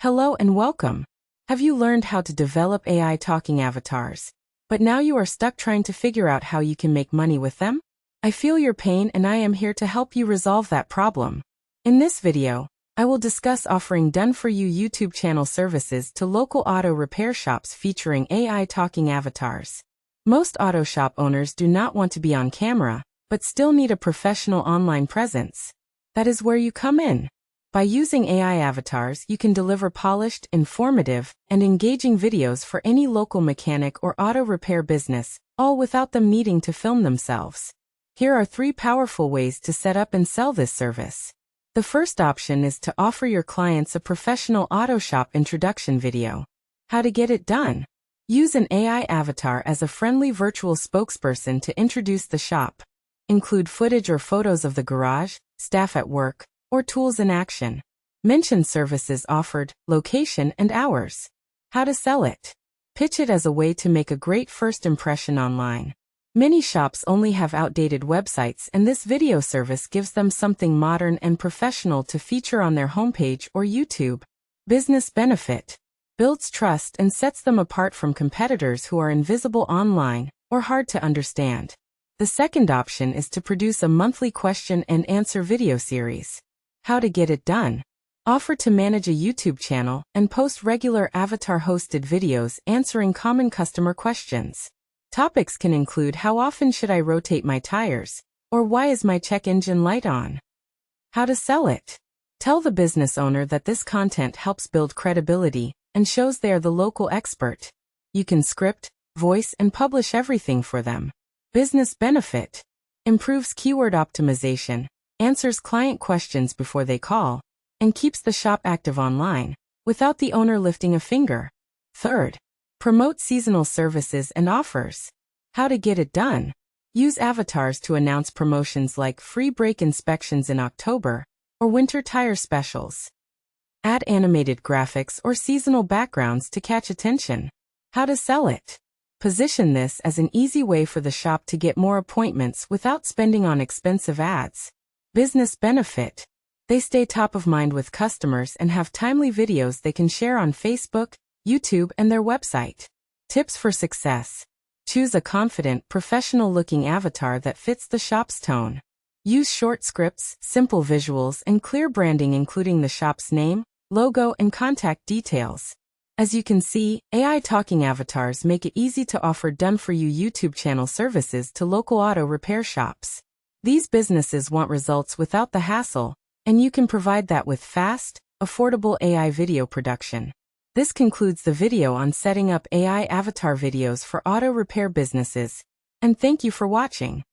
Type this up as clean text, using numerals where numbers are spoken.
Hello and welcome. Have you learned how to develop AI talking avatars, but now you are stuck trying to figure out how you can make money with them? I feel your pain and I am here to help you resolve that problem. In this video, I will discuss offering done-for-you YouTube channel services to local auto repair shops featuring AI talking avatars. Most auto shop owners do not want to be on camera, but still need a professional online presence. That is where you come in. By using AI avatars, you can deliver polished, informative, and engaging videos for any local mechanic or auto repair business, all without them needing to film themselves. Here are 3 powerful ways to set up and sell this service. The first option is to offer your clients a professional auto shop introduction video. How to get it done? Use an AI avatar as a friendly virtual spokesperson to introduce the shop. Include footage or photos of the garage, staff at work, or tools in action. Mention services offered, location, and hours. How to sell it? Pitch it as a way to make a great first impression online. Many shops only have outdated websites, and this video service gives them something modern and professional to feature on their homepage or YouTube. Business benefit. Builds trust and sets them apart from competitors who are invisible online or hard to understand. The second option is to produce a monthly question and answer video series. How to get it done? Offer to manage a YouTube channel and post regular avatar-hosted videos answering common customer questions. Topics can include how often should I rotate my tires, or why is my check engine light on? How to sell it? Tell the business owner that this content helps build credibility and shows they are the local expert. You can script, voice, and publish everything for them. Business benefit. Improves keyword optimization, answers client questions before they call, and keeps the shop active online, without the owner lifting a finger. Third, promote seasonal services and offers. How to get it done? Use avatars to announce promotions like free brake inspections in October, or winter tire specials. Add animated graphics or seasonal backgrounds to catch attention. How to sell it? Position this as an easy way for the shop to get more appointments without spending on expensive ads. Business benefit. They stay top of mind with customers and have timely videos they can share on Facebook, YouTube, and their website. Tips for success. Choose a confident, professional-looking avatar that fits the shop's tone. Use short scripts, simple visuals, and clear branding including the shop's name, logo, and contact details. As you can see, AI talking avatars make it easy to offer done-for-you YouTube channel services to local auto repair shops. These businesses want results without the hassle, and you can provide that with fast, affordable AI video production. This concludes the video on setting up AI avatar videos for auto repair businesses, and thank you for watching.